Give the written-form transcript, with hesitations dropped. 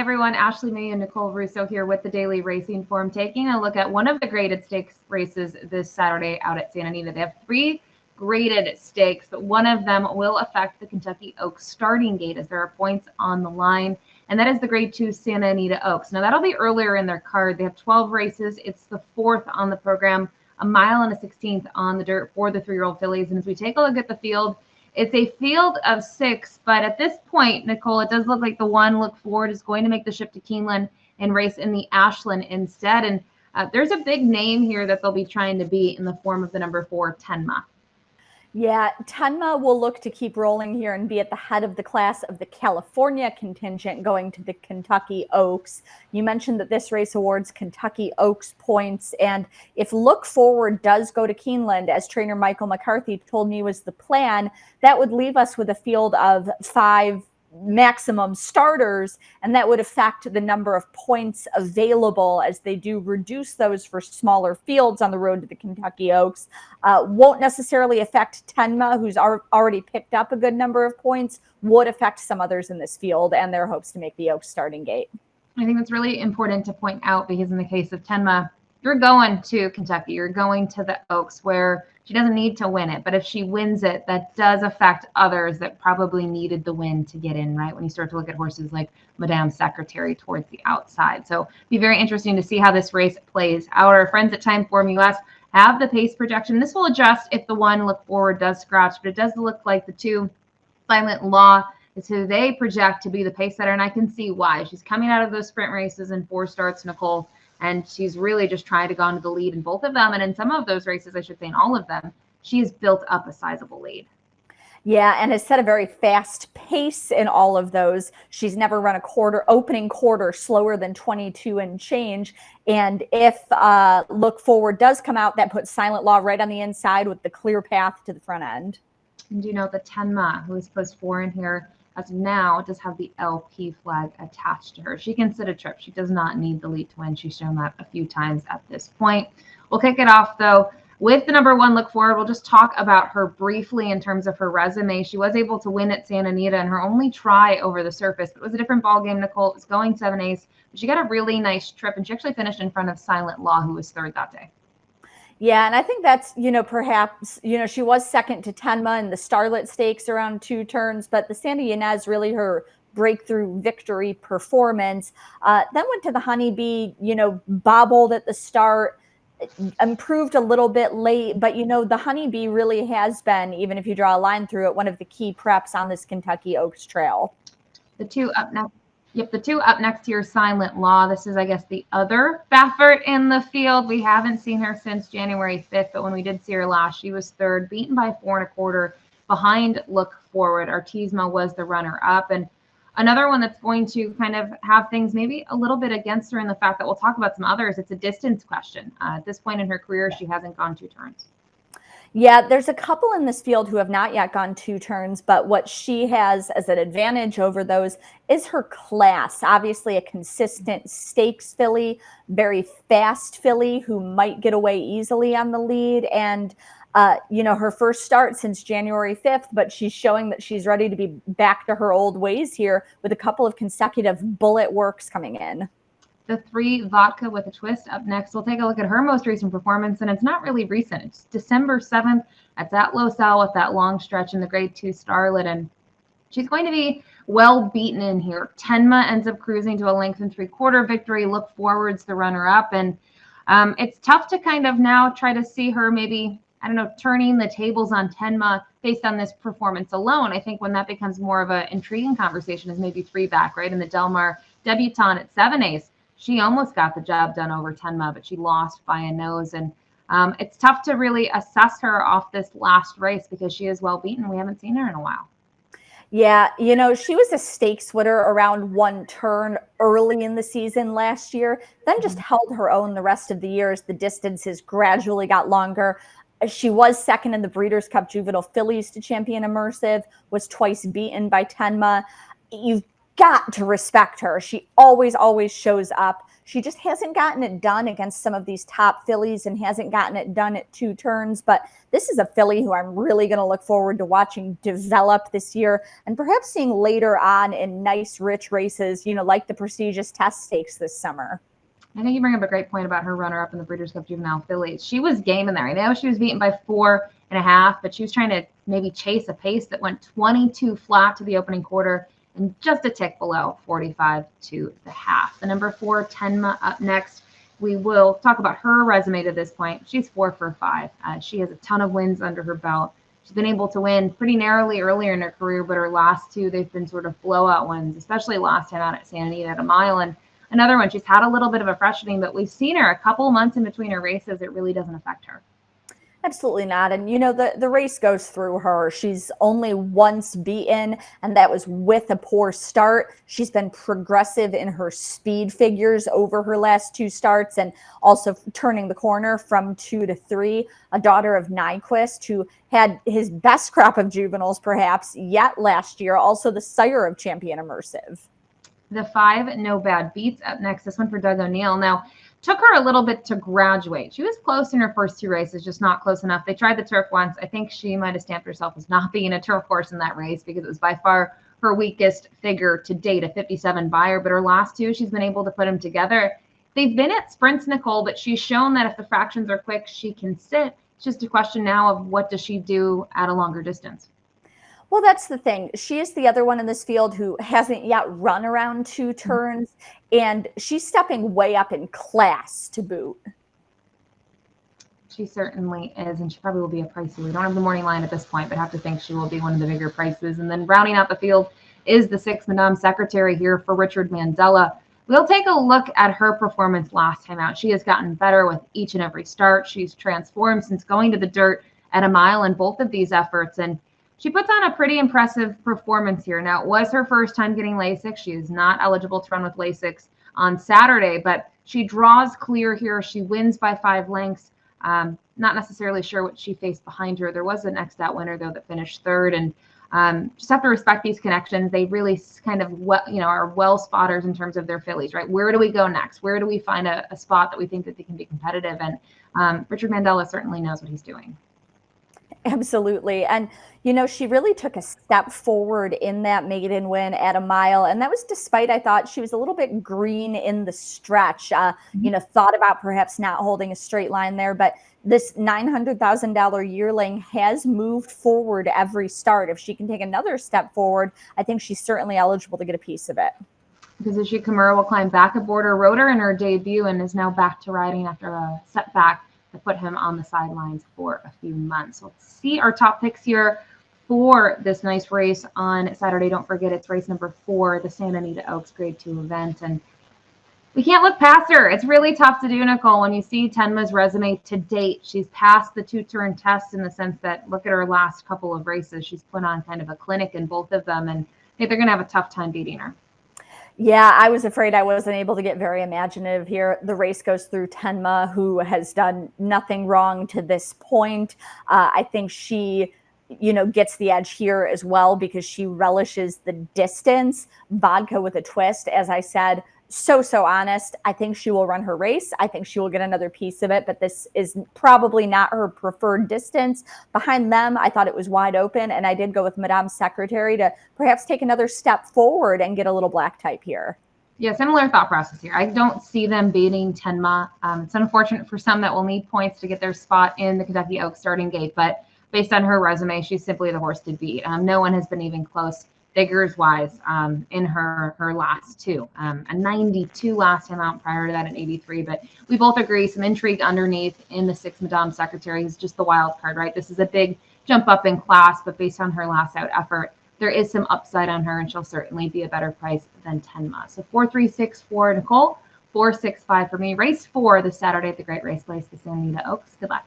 everyone. Ashley May and Nicole Russo here with the Daily Racing Form, taking a look at one of the graded stakes races this Saturday out at Santa Anita. They have 3 graded stakes, but one of them will affect the Kentucky Oaks starting gate as there are points on the line, and that is the Grade 2 Santa Anita Oaks. Now, that'll be earlier in their card. They have 12 races. It's the 4th on the program, a mile and a 16th on the dirt for the 3-year-old fillies. And as we take a look at the field, it's a field of 6, but at this point, Nicole, it does look like the one Look Forward is going to make the shift to Keeneland and race in the Ashland instead. And there's a big name here that they'll be trying to beat in the form of the number 4, Tenma. Yeah, Tenma will look to keep rolling here and be at the head of the class of the California contingent going to the Kentucky Oaks. You mentioned that this race awards Kentucky Oaks points, and if Look Forward does go to Keeneland, as trainer Michael McCarthy told me was the plan, that would leave us with a field of 5 maximum starters, and that would affect the number of points available as they do reduce those for smaller fields on the road to the Kentucky Oaks. Won't necessarily affect Tenma, who's already picked up a good number of points, would affect some others in this field and their hopes to make the Oaks starting gate. I think that's really important to point out because in the case of Tenma, you're going to Kentucky, you're going to the Oaks where she doesn't need to win it, but if she wins it, that does affect others that probably needed the win to get in, right? When you start to look at horses like Madame Secretary towards the outside. So it'll be very interesting to see how this race plays out. Our friends at Time Form US have the pace projection. This will adjust if the one Look Forward does scratch, but it does look like the 2 Silent Law is who they project to be the pace setter, and I can see why. She's coming out of those sprint races in 4 starts, Nicole, and she's really just trying to go into the lead in both of them. And in some of those races, I should say in all of them, she's built up a sizable lead. Yeah, and has set a very fast pace in all of those. She's never run a opening quarter slower than 22 and change. And if Look Forward does come out, that puts Silent Law right on the inside with the clear path to the front end. And do you know that Tenma, who is post 4 in here, as of now, does have the LP flag attached to her. She can sit a trip. She does not need the lead to win. She's shown that a few times at this point. We'll kick it off, though, with the number 1 Look Forward. We'll just talk about her briefly in terms of her resume. She was able to win at Santa Anita in her only try over the surface. It was a different ballgame, Nicole. It was going 7/8, but she got a really nice trip, and she actually finished in front of Silent Law, who was 3rd that day. Yeah, and I think that's, perhaps, she was second to Tenma in the Starlet Stakes around 2 turns, but the Santa Ynez really her breakthrough victory performance. Then went to the Honeybee, bobbled at the start, improved a little bit late, but, the Honeybee really has been, even if you draw a line through it, one of the key preps on this Kentucky Oaks trail. The 2 up next. Yep, the 2 up next here, Silent Law. This is, I guess, the other Baffert in the field. We haven't seen her since January 5th, but when we did see her last, she was 3rd, beaten by 4 1/4 behind Look Forward. Artisma was the runner-up. And another one that's going to kind of have things maybe a little bit against her in the fact that we'll talk about some others. It's a distance question. At this point in her career, she hasn't gone 2 turns. Yeah, there's a couple in this field who have not yet gone 2 turns, but what she has as an advantage over those is her class. Obviously a consistent stakes filly, very fast filly who might get away easily on the lead. And, her first start since January 5th, but she's showing that she's ready to be back to her old ways here with a couple of consecutive bullet works coming in. The 3 Vodka with a Twist up next. We'll take a look at her most recent performance, and it's not really recent. It's December 7th. It's at Los Al with that long stretch in the Grade 2 Starlet, and she's going to be well beaten in here. Tenma ends up cruising to a length and 3/4 victory. Look Forward's the runner-up, and it's tough to kind of now try to see her maybe, turning the tables on Tenma based on this performance alone. I think when that becomes more of an intriguing conversation is maybe 3 back, right? In the Del Mar Debutante at 7/8. She almost got the job done over Tenma, but she lost by a nose. And it's tough to really assess her off this last race because she is well beaten. We haven't seen her in a while. Yeah, she was a stakes winner around 1 turn early in the season last year, then just held her own the rest of the year as the distances gradually got longer. She was second in the Breeders' Cup Juvenile Fillies to Champion Immersive, was twice beaten by Tenma. You've got to respect her. She always shows up She just hasn't gotten it done against some of these top fillies and hasn't gotten it done at 2 turns. But this is a filly who I'm really going to look forward to watching develop this year and perhaps seeing later on in nice, rich races, like the prestigious Test Stakes this summer. I think you bring up a great point about her runner-up in the Breeders' Cup Juvenile Fillies. She was game in there. I know she was beaten by 4.5, but she was trying to maybe chase a pace that went 22 flat to the opening quarter and just a tick below 45 to the half. The number 4, Tenma, up next. We will talk about her resume to this point. She's 4 for 5. She has a ton of wins under her belt. She's been able to win pretty narrowly earlier in her career, but her last 2, they've been sort of blowout wins, especially last time out at Santa Anita at a mile. And another one, she's had a little bit of a freshening, but we've seen her a couple months in between her races. It really doesn't affect her. Absolutely not. And, the race goes through her. She's only once beaten, and that was with a poor start. She's been progressive in her speed figures over her last 2 starts and also turning the corner from 2 to 3. A daughter of Nyquist, who had his best crop of juveniles perhaps yet last year, also the sire of Champion Immersive. The 5, No Bad Beats, up next. This one for Doug O'Neill. Now, took her a little bit to graduate. She was close in her first 2 races, just not close enough. They tried the turf once. I think she might have stamped herself as not being a turf horse in that race because it was by far her weakest figure to date, a 57 buyer. But her last 2, she's been able to put them together. They've been at sprints, Nicole, but she's shown that if the fractions are quick, she can sit. It's just a question now of what does she do at a longer distance. Well, that's the thing. She is the other one in this field who hasn't yet run around 2 turns, and she's stepping way up in class to boot. She certainly is, and she probably will be a pricey. We don't have the morning line at this point, but have to think she will be one of the bigger prices. And then rounding out the field is the 6, Madame Secretary here for Richard Mandela. We'll take a look at her performance last time out. She has gotten better with each and every start. She's transformed since going to the dirt at a mile in both of these efforts, and she puts on a pretty impressive performance here. Now, it was her first time getting LASIK. She is not eligible to run with LASIK on Saturday, but she draws clear here. She wins by 5 lengths. Not necessarily sure what she faced behind her. There was an XStat winner, though, that finished 3rd. And just have to respect these connections. They really kind of, are well spotters in terms of their fillies, right? Where do we go next? Where do we find a spot that we think that they can be competitive? And Richard Mandela certainly knows what he's doing. Absolutely. And, she really took a step forward in that maiden win at a mile. And that was despite, I thought, she was a little bit green in the stretch, thought about perhaps not holding a straight line there. But this $900,000 yearling has moved forward every start. If she can take another step forward, I think she's certainly eligible to get a piece of it. Kazushi Kimura will climb back aboard her rotor in her debut and is now back to riding after a setback that put him on the sidelines for a few months. So let's see our top picks here for this nice race on Saturday. Don't forget, it's race number 4, the Santa Anita Oaks Grade 2 event. And we can't look past her. It's really tough to do, Nicole. When you see Tenma's resume to date, she's passed the 2-turn test in the sense that look at her last couple of races. She's put on kind of a clinic in both of them, and I think they're going to have a tough time beating her. Yeah, I was afraid I wasn't able to get very imaginative here. The race goes through Tenma, who has done nothing wrong to this point. I think she, gets the edge here as well because she relishes the distance. Vodka with a twist, as I said, so honest. I think she will run her race. I think she will get another piece of it, but this is probably not her preferred distance. Behind them, I thought it was wide open, and I did go with Madame Secretary to perhaps take another step forward and get a little black type here. Yeah, similar thought process here. I don't see them beating Tenma. It's unfortunate for some that will need points to get their spot in the Kentucky Oaks starting gate, but based on her resume, she's simply the horse to beat. No one has been even close figures-wise in her last 2. A 92 last time out, prior to that an 83. But we both agree some intrigue underneath in the 6, Madame Secretary is just the wild card, right? This is a big jump up in class, but based on her last out effort, there is some upside on her, and she'll certainly be a better price than Tenma. So 4-3-6 for Nicole, 4-6-5 for me. Race 4 this Saturday at the Great Race Place, the Santa Anita Oaks. Good luck.